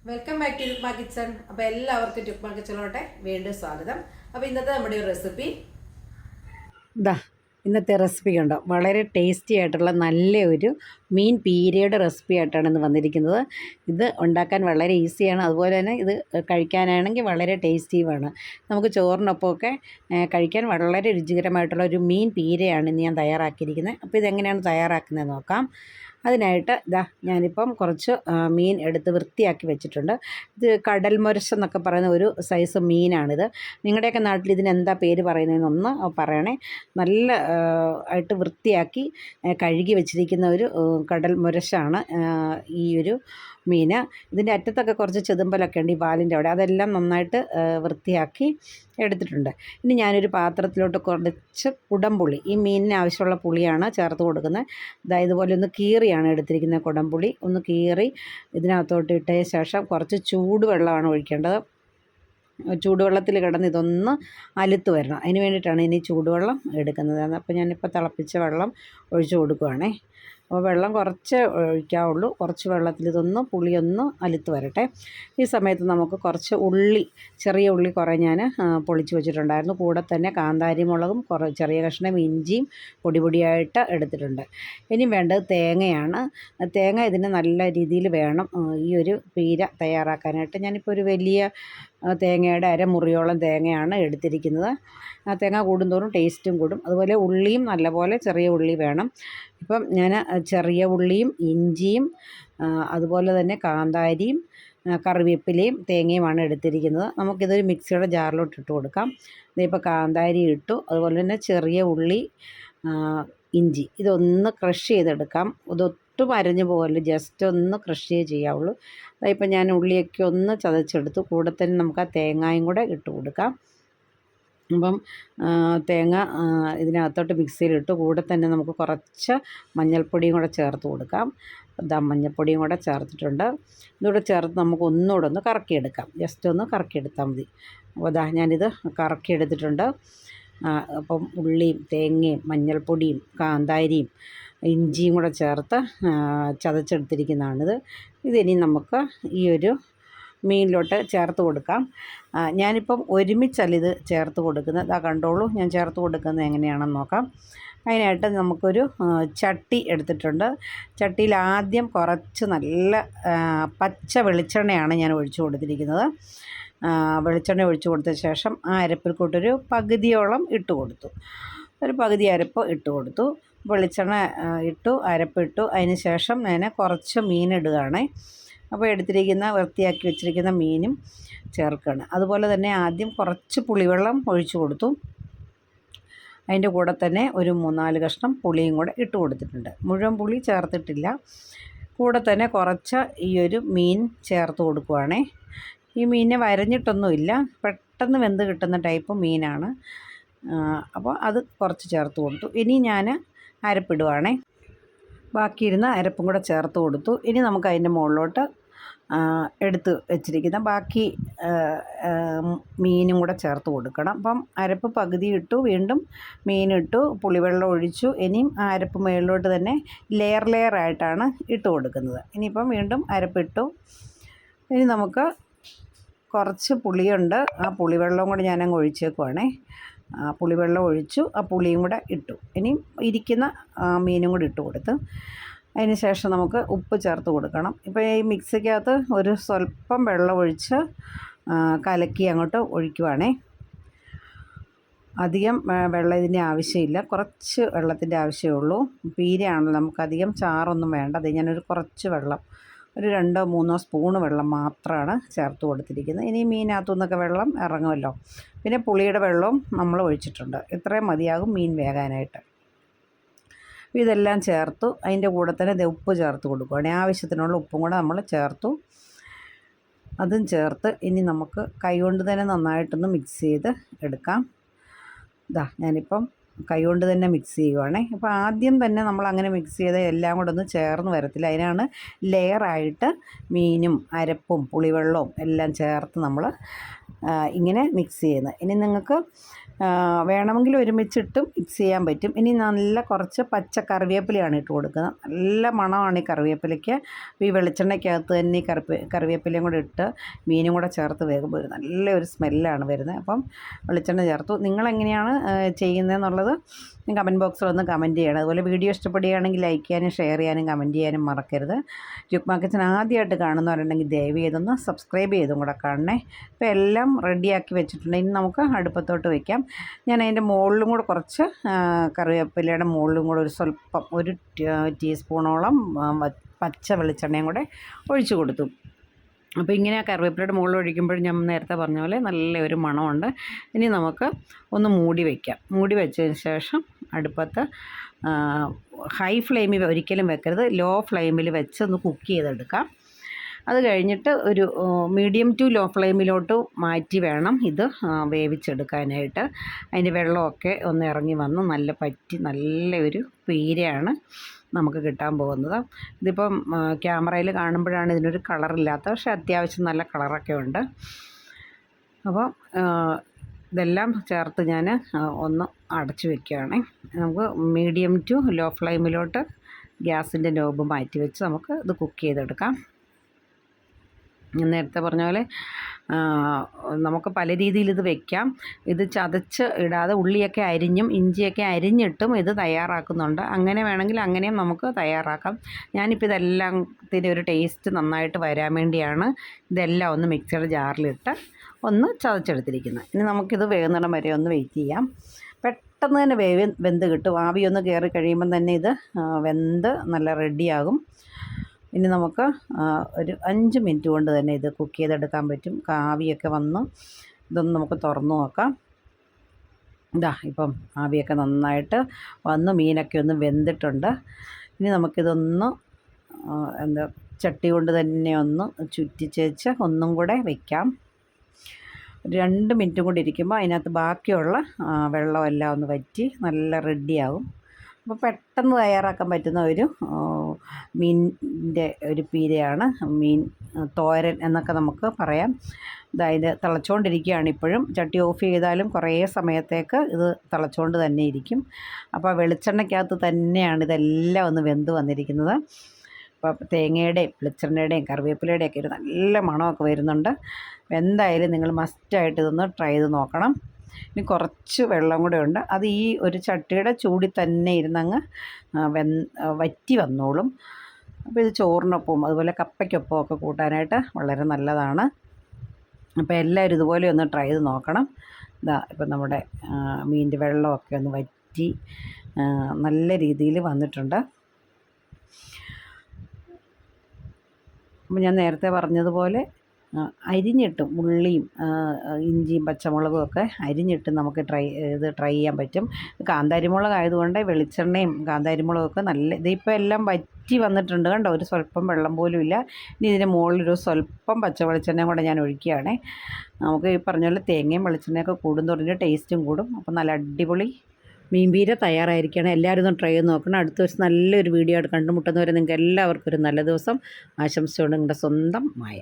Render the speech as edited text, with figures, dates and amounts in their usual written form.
Welcome back to Rukma kitchen. അപ്പോൾ എല്ലാവർക്കും രുക്മ കിച്ചണിലോട്ടെ വീണ്ടും സ്വാഗതം. അപ്പോൾ ഇന്നത്തെ നമ്മുടെ ഒരു റെസിപ്പി ഇന്നത്തെ റെസിപ്പി കണ്ടോ, വളരെ ടേസ്റ്റി ആയിട്ടുള്ള നല്ല ഒരു മീൻ പീരയുടെ റെസിപ്പി ആയിട്ടാണ് ഇന്ന് വന്നിരിക്കുന്നത്. ഇത് ഉണ്ടാക്കാൻ വളരെ ഈസിയാണ്, അതുപോലെ തന്നെ ഇത് കഴിക്കാനാണെങ്കിൽ വളരെ ടേസ്റ്റിയുമാണ്. നമുക്ക് ചോറിനൊപ്പമൊക്കെ കഴിക്കാൻ വളരെ രുചികരമായിട്ടുള്ള ഒരു മീൻ പീരയാണ് ഇന്ന് ഞാൻ തയ്യാറാക്കിയിരിക്കുന്നത്. അപ്പോൾ ഇതെങ്ങനെയാണ് തയ്യാറാക്കുന്നത് നോക്കാം. അതിനായിട്ട് ഞാനിപ്പം കുറച്ച് മീൻ എടുത്ത് വൃത്തിയാക്കി വെച്ചിട്ടുണ്ട്. ഇത് കടൽ മുരശ് എന്നൊക്കെ പറയുന്ന ഒരു സൈസ് മീനാണിത്. നിങ്ങളുടെയൊക്കെ നാട്ടിൽ ഇതിന് എന്താ പേര് പറയുന്നതെന്നൊന്ന് പറയണേ. നല്ല ആയിട്ട് വൃത്തിയാക്കി കഴുകി വെച്ചിരിക്കുന്ന ഒരു കടൽ മുരശാണ് ഈ ഒരു മീൻ. ഇതിൻ്റെ അറ്റത്തൊക്കെ കുറച്ച് ചെതുമ്പലൊക്കെ ഉണ്ട് ഈ വാലിൻ്റെ അവിടെ, അതെല്ലാം നന്നായിട്ട് വൃത്തിയാക്കി എടുത്തിട്ടുണ്ട്. ഇനി ഞാനൊരു പാത്രത്തിലോട്ട് കുറച്ച് കുടംപുളി, ഈ മീനിന് ആവശ്യമുള്ള പുളിയാണ് ചേർത്ത് കൊടുക്കുന്നത്. ഇതുപോലെ ഒന്ന് കീറിയാണ് എടുത്തിരിക്കുന്നത്. കുടംപുളി ഒന്ന് കീറി ഇതിനകത്തോട്ട് ഇട്ടതിന് ശേഷം കുറച്ച് ചൂടുവെള്ളമാണ് ഒഴിക്കേണ്ടത്. ചൂടുവെള്ളത്തിൽ കിടന്ന് ഇതൊന്ന് അലുത്ത് വരണം. അതിന് വേണ്ടിയിട്ടാണ് ഇനി ചൂടുവെള്ളം എടുക്കുന്നത്. അപ്പോൾ ഞാനിപ്പോൾ തിളപ്പിച്ച വെള്ളം ഒഴിച്ച് കൊടുക്കുകയാണേ. അപ്പോൾ വെള്ളം കുറച്ച് ഒഴിക്കാവുള്ളൂ. കുറച്ച് വെള്ളത്തിൽ ഇതൊന്ന് പുളിയൊന്ന് അലുത്ത് വരട്ടെ. ഈ സമയത്ത് നമുക്ക് കുറച്ച് ഉള്ളി, ചെറിയ ഉള്ളി കുറേ ഞാൻ പൊളിച്ച് വെച്ചിട്ടുണ്ടായിരുന്നു. കൂടെ തന്നെ കാന്താരി മുളകും ചെറിയ കഷ്ണം ഇഞ്ചിയും പൊടിയായിട്ട് എടുത്തിട്ടുണ്ട്. ഇനി വേണ്ടത് തേങ്ങയാണ്. തേങ്ങ ഇതിന് നല്ല രീതിയിൽ വേണം ഈ ഒരു പീര തയ്യാറാക്കാനായിട്ട്. ഞാനിപ്പോൾ ഒരു വലിയ തേങ്ങയുടെ അരമുറിയോളം തേങ്ങയാണ് എടുത്തിരിക്കുന്നത്. തേങ്ങ കൂടുന്തോറും ടേസ്റ്റും കൂടും. അതുപോലെ ഉള്ളിയും നല്ലപോലെ ചെറിയ ഉള്ളി വേണം. ഇപ്പം ഞാൻ ചെറിയ ഉള്ളിയും ഇഞ്ചിയും അതുപോലെ തന്നെ കാന്താരിയും കറിവേപ്പിലയും തേങ്ങയുമാണ് എടുത്തിരിക്കുന്നത്. നമുക്കിതൊരു മിക്സിയുടെ ജാറിലോട്ട് ഇട്ട് കൊടുക്കാം. ഇതിപ്പോൾ കാന്താരി ഇട്ടു, അതുപോലെ തന്നെ ചെറിയ ഉള്ളി, ഇഞ്ചി ഇതൊന്ന് ക്രഷ് ചെയ്തെടുക്കാം. ഇതൊട്ടും അരഞ്ഞു പോകല്ല, ജസ്റ്റ് ഒന്ന് ക്രഷ് ചെയ്യാവുള്ളൂ. അതിപ്പോൾ ഞാൻ ഉള്ളിയൊക്കെ ഒന്ന് ചതച്ചെടുത്തു. കൂടെ തന്നെ നമുക്ക് ആ തേങ്ങയും കൂടെ ഇട്ട് കൊടുക്കാം. അപ്പം തേങ്ങ ഇതിനകത്തോട്ട് മിക്സിയിലിട്ട് കൂടെ തന്നെ നമുക്ക് കുറച്ച് മഞ്ഞൾപ്പൊടിയും കൂടെ ചേർത്ത് കൊടുക്കാം. മഞ്ഞൾപ്പൊടിയും കൂടെ ചേർത്തിട്ടുണ്ട്. ഇതൂടെ ചേർത്ത് നമുക്ക് ഒന്നുകൂടെ ഒന്ന് കറക്കിയെടുക്കാം. ജസ്റ്റ് ഒന്ന് കറക്കിയെടുത്താൽ മതി. അപ്പോൾ ഞാനിത് കറക്കിയെടുത്തിട്ടുണ്ട്. അപ്പം ഉള്ളിയും തേങ്ങയും മഞ്ഞൾപ്പൊടിയും കാന്താരിയും ഇഞ്ചിയും കൂടെ ചേർത്ത് ചതച്ചെടുത്തിരിക്കുന്നതാണിത്. ഇതിനി നമുക്ക് ഈ ഒരു മീനിലോട്ട് ചേർത്ത് കൊടുക്കാം. ഞാനിപ്പം ഒരുമിച്ചല്ല ഇത് ചേർത്ത് കൊടുക്കുന്നത്. കണ്ടോളൂ ഞാൻ ചേർത്ത് കൊടുക്കുന്നത് എങ്ങനെയാണെന്ന് നോക്കാം. അതിനായിട്ട് നമുക്കൊരു ചട്ടി എടുത്തിട്ടുണ്ട്. ചട്ടിയിൽ ആദ്യം കുറച്ച് നല്ല പച്ച വെളിച്ചെണ്ണയാണ് ഞാൻ ഒഴിച്ചു കൊടുത്തിരിക്കുന്നത്. വെളിച്ചെണ്ണ ഒഴിച്ചു കൊടുത്ത ശേഷം ആ അരപ്പിൽ കൂട്ടൊരു പകുതിയോളം ഇട്ട് കൊടുത്തു. ഒരു പകുതി അരപ്പ് ഇട്ട് കൊടുത്തു. വെളിച്ചെണ്ണ ഇട്ടു, അരപ്പിട്ടു. അതിന് ശേഷം ഞാൻ കുറച്ച് മീനിടുകയാണ്. അപ്പോൾ എടുത്തിരിക്കുന്ന വൃത്തിയാക്കി വെച്ചിരിക്കുന്ന മീനും ചേർക്കണം. അതുപോലെ തന്നെ ആദ്യം കുറച്ച് പുളിവെള്ളം ഒഴിച്ചു കൊടുത്തു. അതിൻ്റെ കൂടെ തന്നെ ഒരു 3-4 കഷ്ണം പുളിയും കൂടെ ഇട്ട് കൊടുത്തിട്ടുണ്ട്. മുഴുവൻ പുളി ചേർത്തിട്ടില്ല. കൂടെ തന്നെ കുറച്ച് ഈ ഒരു മീൻ ചേർത്ത് കൊടുക്കുവാണേ. ഈ മീനെ വരഞ്ഞിട്ടൊന്നുമില്ല, പെട്ടെന്ന് വെന്ത് കിട്ടുന്ന ടൈപ്പ് മീനാണ്. അപ്പോൾ അത് കുറച്ച് ചേർത്ത് കൊടുത്തു. ഇനി ഞാൻ അരപ്പിടുവാണേ. ബാക്കിയിരുന്ന അരപ്പും കൂടെ ചേർത്ത് കൊടുത്തു. ഇനി നമുക്ക് അതിൻ്റെ മുകളിലോട്ട് എടുത്ത് വെച്ചിരിക്കുന്ന ബാക്കി മീനും കൂടെ ചേർത്ത് കൊടുക്കണം. അപ്പം അരപ്പ് പകുതി ഇട്ടു, വീണ്ടും മീനിട്ടു, പുളിവെള്ളം ഒഴിച്ചു. ഇനിയും ആ അരപ്പ് മുകളിലോട്ട് തന്നെ ലെയർ ആയിട്ടാണ് ഇട്ട് കൊടുക്കുന്നത്. ഇനിയിപ്പം വീണ്ടും അരപ്പിട്ടു. ഇനി നമുക്ക് കുറച്ച് പുളിയുണ്ട്, ആ പുളിവെള്ളം കൂടി ഞാനങ്ങ് ഒഴിച്ചേക്കുവാണേ. പുളിവെള്ളം ഒഴിച്ചു, ആ പുളിയും കൂടെ ഇട്ടു. ഇനി ഇരിക്കുന്ന മീനും കൂടി ഇട്ട് കൊടുത്ത് അതിന് ശേഷം നമുക്ക് ഉപ്പ് ചേർത്ത് കൊടുക്കണം. ഇപ്പോൾ ഈ മിക്സിക്കകത്ത് ഒരു സ്വല്പം വെള്ളം ഒഴിച്ച് കലക്കി അങ്ങോട്ട് ഒഴിക്കുവാണേ. അധികം വെള്ളം ഇതിൻ്റെ ആവശ്യമില്ല, കുറച്ച് വെള്ളത്തിൻ്റെ ആവശ്യമേ ഉള്ളൂ. പീരയാണല്ലോ, നമുക്കധികം ചാറൊന്നും വേണ്ട. അത് ഞാനൊരു കുറച്ച് വെള്ളം, ഒരു 2-3 സ്പൂണ് വെള്ളം മാത്രമാണ് ചേർത്ത് കൊടുത്തിരിക്കുന്നത്. ഇനി മീനകത്തു നിന്നൊക്കെ വെള്ളം ഇറങ്ങുമല്ലോ. പിന്നെ പുളിയുടെ വെള്ളവും നമ്മൾ ഒഴിച്ചിട്ടുണ്ട്. ഇത്രയും മതിയാകും മീൻ വേകാനായിട്ട്. ഇതെല്ലാം ചേർത്തു. അതിൻ്റെ കൂടെ തന്നെ ഉപ്പ് ചേർത്ത് കൊടുക്കുകയാണ്. ആവശ്യത്തിനുള്ള ഉപ്പും കൂടെ നമ്മൾ ചേർത്തു. അതും ചേർത്ത് ഇനി നമുക്ക് കൈകൊണ്ട് തന്നെ നന്നായിട്ടൊന്ന് മിക്സ് ചെയ്ത് എടുക്കാം. ഞാനിപ്പം കൈകൊണ്ട് തന്നെ മിക്സ് ചെയ്യുവാണേ. അപ്പോൾ ആദ്യം തന്നെ നമ്മൾ അങ്ങനെ മിക്സ് ചെയ്ത് എല്ലാം കൂടെ ഒന്ന് ചേർന്ന് വരത്തില്ല. അതിനാണ് ലെയറായിട്ട് മീനും അരപ്പും പുളിവെള്ളവും എല്ലാം ചേർത്ത് നമ്മൾ ഇങ്ങനെ മിക്സ് ചെയ്യുന്നത്. ഇനി നിങ്ങൾക്ക് വേണമെങ്കിൽ ഒരുമിച്ചിട്ടും മിക്സ് ചെയ്യാൻ പറ്റും. ഇനി നല്ല കുറച്ച് പച്ച കറിവേപ്പിലയാണ് ഇട്ട് കൊടുക്കുന്നത്. നല്ല മണമാണ് ഈ കറിവേപ്പിലയ്ക്ക്. അപ്പോൾ ഈ വെളിച്ചെണ്ണയ്ക്കകത്ത് തന്നെ ഈ കറിവേപ്പിലയും കൂടെ ഇട്ട് മീനും കൂടെ ചേർത്ത് വേകുമ്പോൾ ഒരു നല്ലൊരു സ്മെല്ലാണ് വരുന്നത്. അപ്പം വെളിച്ചെണ്ണ ചേർത്തു. നിങ്ങളെങ്ങനെയാണ് ചെയ്യുന്നതെന്നുള്ളത് കമൻറ്റ് ബോക്സിലൊന്ന് കമൻറ്റ് ചെയ്യണം. അതുപോലെ വീഡിയോ ഇഷ്ടപ്പെടുകയാണെങ്കിൽ ലൈക്ക് ചെയ്യാനും ഷെയർ ചെയ്യാനും കമൻറ്റ് ചെയ്യാനും മറക്കരുത്. രുക്മാ കിച്ചൻ ആദ്യമായിട്ട് കാണുന്നവരുണ്ടെങ്കിൽ ദയവ് ചെയ്തൊന്ന് സബ്സ്ക്രൈബ് ചെയ്തും കൂടെ കാണണേ. അപ്പോൾ എല്ലാം റെഡിയാക്കി വെച്ചിട്ടുണ്ട്. ഇനി നമുക്ക് അടുപ്പത്തോട്ട് വയ്ക്കാം. ഞാൻ അതിൻ്റെ മുകളിലും കൂടെ കുറച്ച് കറിവേപ്പിലയുടെ മുകളിലും കൂടെ ഒരു സ്വല്പം ഒരു ടീസ്പൂണോളം പച്ച വെളിച്ചെണ്ണയും കൂടെ ഒഴിച്ചു കൊടുത്തു. അപ്പോൾ ഇങ്ങനെ കറിവേപ്പിലയുടെ മുകളിൽ ഒഴിക്കുമ്പോൾ ഞാൻ നേരത്തെ പറഞ്ഞ പോലെ നല്ലൊരു മണമുണ്ട്. ഇനി നമുക്ക് ഒന്ന് മൂടി വയ്ക്കാം. മൂടി വെച്ചതിന് ശേഷം അടുപ്പത്ത് ഹൈ ഫ്ലെയിമിൽ ഒരിക്കലും വെക്കരുത്, ലോ ഫ്ലെയിമിൽ വെച്ച് ഒന്ന് കുക്ക് ചെയ്തെടുക്കാം. അത് കഴിഞ്ഞിട്ട് ഒരു മീഡിയം ടു ലോ ഫ്ലെയിമിലോട്ട് മാറ്റി വേണം ഇത് വേവിച്ചെടുക്കാനായിട്ട്. അതിൻ്റെ വെള്ളമൊക്കെ ഒന്ന് ഇറങ്ങി വന്ന് നല്ല പറ്റി നല്ലൊരു പീരയാണ് നമുക്ക് കിട്ടാൻ പോകുന്നത്. ഇതിപ്പം ക്യാമറയിൽ കാണുമ്പോഴാണ് ഇതിനൊരു കളറില്ലാത്ത, പക്ഷേ അത്യാവശ്യം നല്ല കളറൊക്കെ ഉണ്ട്. അപ്പോൾ ഇതെല്ലാം ചേർത്ത് ഞാൻ ഒന്ന് അടച്ചു വയ്ക്കുകയാണ്. നമുക്ക് മീഡിയം ടു ലോ ഫ്ലെയിമിലോട്ട് ഗ്യാസിൻ്റെ നോബ് മാറ്റി വെച്ച് നമുക്ക് ഇത് കുക്ക് ചെയ്തെടുക്കാം. നേരത്തെ പറഞ്ഞ പോലെ നമുക്ക് പല രീതിയിൽ ഇത് വെക്കാം. ഇത് ചതച്ച് ഇടാതെ ഉള്ളിയൊക്കെ അരിഞ്ഞും ഇഞ്ചിയൊക്കെ അരിഞ്ഞിട്ടും ഇത് തയ്യാറാക്കുന്നുണ്ട്. അങ്ങനെ വേണമെങ്കിൽ അങ്ങനെയും നമുക്ക് തയ്യാറാക്കാം. ഞാനിപ്പോൾ ഇതെല്ലാത്തിൻ്റെ ഒരു ടേസ്റ്റ് നന്നായിട്ട് വരാൻ വേണ്ടിയാണ് ഇതെല്ലാം ഒന്ന് മിക്സിയുടെ ജാറിലിട്ട് ഒന്ന് ചതച്ചെടുത്തിരിക്കുന്നത്. ഇനി നമുക്കിത് വേകുന്നിടം വരെ ഒന്ന് വെയിറ്റ് ചെയ്യാം. പെട്ടെന്ന് തന്നെ വെന്ത് കിട്ടും. ആവിയൊന്ന് കയറി കഴിയുമ്പം തന്നെ ഇത് വെന്ത് നല്ല റെഡിയാകും. ഇനി നമുക്ക് ഒരു 5 മിനിറ്റ് കൊണ്ട് തന്നെ ഇത് കുക്ക് ചെയ്തെടുക്കാൻ പറ്റും. ആവിയൊക്കെ വന്ന് ഇതൊന്ന് നമുക്ക് തുറന്നു നോക്കാം. ഇപ്പം ആവിയൊക്കെ നന്നായിട്ട് വന്ന് മീനൊക്കെ ഒന്ന് വെന്തിട്ടുണ്ട്. ഇനി നമുക്കിതൊന്ന് ചട്ടി കൊണ്ട് തന്നെ ഒന്ന് ചുറ്റിച്ചേച്ച് ഒന്നും കൂടെ വയ്ക്കാം. 2 മിനിറ്റും കൂടി ഇരിക്കുമ്പോൾ അതിനകത്ത് ബാക്കിയുള്ള വെള്ളമെല്ലാം ഒന്ന് വറ്റി നല്ല റെഡിയാകും. അപ്പോൾ പെട്ടെന്ന് തയ്യാറാക്കാൻ പറ്റുന്ന ഒരു മീനിൻ്റെ ഒരു പീരയാണ്. മീൻ തോരൻ എന്നൊക്കെ നമുക്ക് പറയാം. അതായത് തിളച്ചുകൊണ്ടിരിക്കുകയാണ് ഇപ്പോഴും. ചട്ടി ഓഫ് ചെയ്താലും കുറേ സമയത്തേക്ക് ഇത് തിളച്ചുകൊണ്ട് തന്നെ ഇരിക്കും. അപ്പോൾ വെളിച്ചെണ്ണയ്ക്കകത്ത് തന്നെയാണ് ഇതെല്ലാം ഒന്ന് വെന്ത് വന്നിരിക്കുന്നത്. അപ്പോൾ തേങ്ങയുടെയും വെളിച്ചെണ്ണയുടെയും കറിവേപ്പിലയുടെയൊക്കെ ഒരു നല്ല മണമൊക്കെ വരുന്നുണ്ട്. എന്തായാലും നിങ്ങൾ മസ്റ്റായിട്ട് ഇതൊന്ന് ട്രൈ ചെയ്ത് നോക്കണം. ഇനി കുറച്ച് വെള്ളം കൂടെ ഉണ്ട്. അത് ഈ ഒരു ചട്ടിയുടെ ചൂടിൽ തന്നെ ഇരുന്നങ്ങ് വറ്റി വന്നോളും. അപ്പോൾ ഇത് ചോറിനൊപ്പവും അതുപോലെ കപ്പയ്ക്കൊപ്പം ഒക്കെ കൂട്ടാനായിട്ട് വളരെ നല്ലതാണ്. അപ്പോൾ എല്ലാവരും ഇതുപോലെ ഒന്ന് ട്രൈ ചെയ്ത് നോക്കണം. ഇപ്പം നമ്മുടെ മീനിൻ്റെ വെള്ളമൊക്കെ ഒന്ന് വറ്റി നല്ല രീതിയിൽ വന്നിട്ടുണ്ട്. അപ്പോൾ ഞാൻ നേരത്തെ പറഞ്ഞതുപോലെ അരിഞ്ഞിട്ടും ഉള്ളിയും ഇഞ്ചിയും പച്ചമുളകും ഒക്കെ അരിഞ്ഞിട്ട് നമുക്ക് ട്രൈ ചെയ്യാൻ പറ്റും. കാന്താരിമുളക് ആയതുകൊണ്ട് വെളിച്ചെണ്ണയും കാന്താരിമുളകൊക്കെ നല്ല ഇതിപ്പോൾ എല്ലാം വറ്റി വന്നിട്ടുണ്ട് കണ്ടോ, ഒരു സ്വല്പം വെള്ളം പോലും ഇല്ല. ഇനി ഇതിന് മുകളിലൊരു സ്വല്പം പച്ച വെളിച്ചെണ്ണയും കൂടെ ഞാൻ ഒഴിക്കുകയാണ്. നമുക്ക് ഈ പറഞ്ഞ പോലെ തേങ്ങയും വെളിച്ചെണ്ണയൊക്കെ കൂടുന്നതിൻ്റെ ടേസ്റ്റും കൂടും. അപ്പോൾ നല്ല അടിപൊളി മീൻപീര തയ്യാറായിരിക്കുകയാണ്. എല്ലാവരും ഒന്ന് ട്രൈ ചെയ്ത് നോക്കണം. അടുത്ത ദിവസം നല്ലൊരു വീഡിയോ ആയിട്ട് കണ്ടുമുട്ടുന്നവരെ നിങ്ങൾക്ക് എല്ലാവർക്കും ഒരു നല്ല ദിവസം ആശംസിച്ചുകൊണ്ട് നിങ്ങളുടെ സ്വന്തം മായ.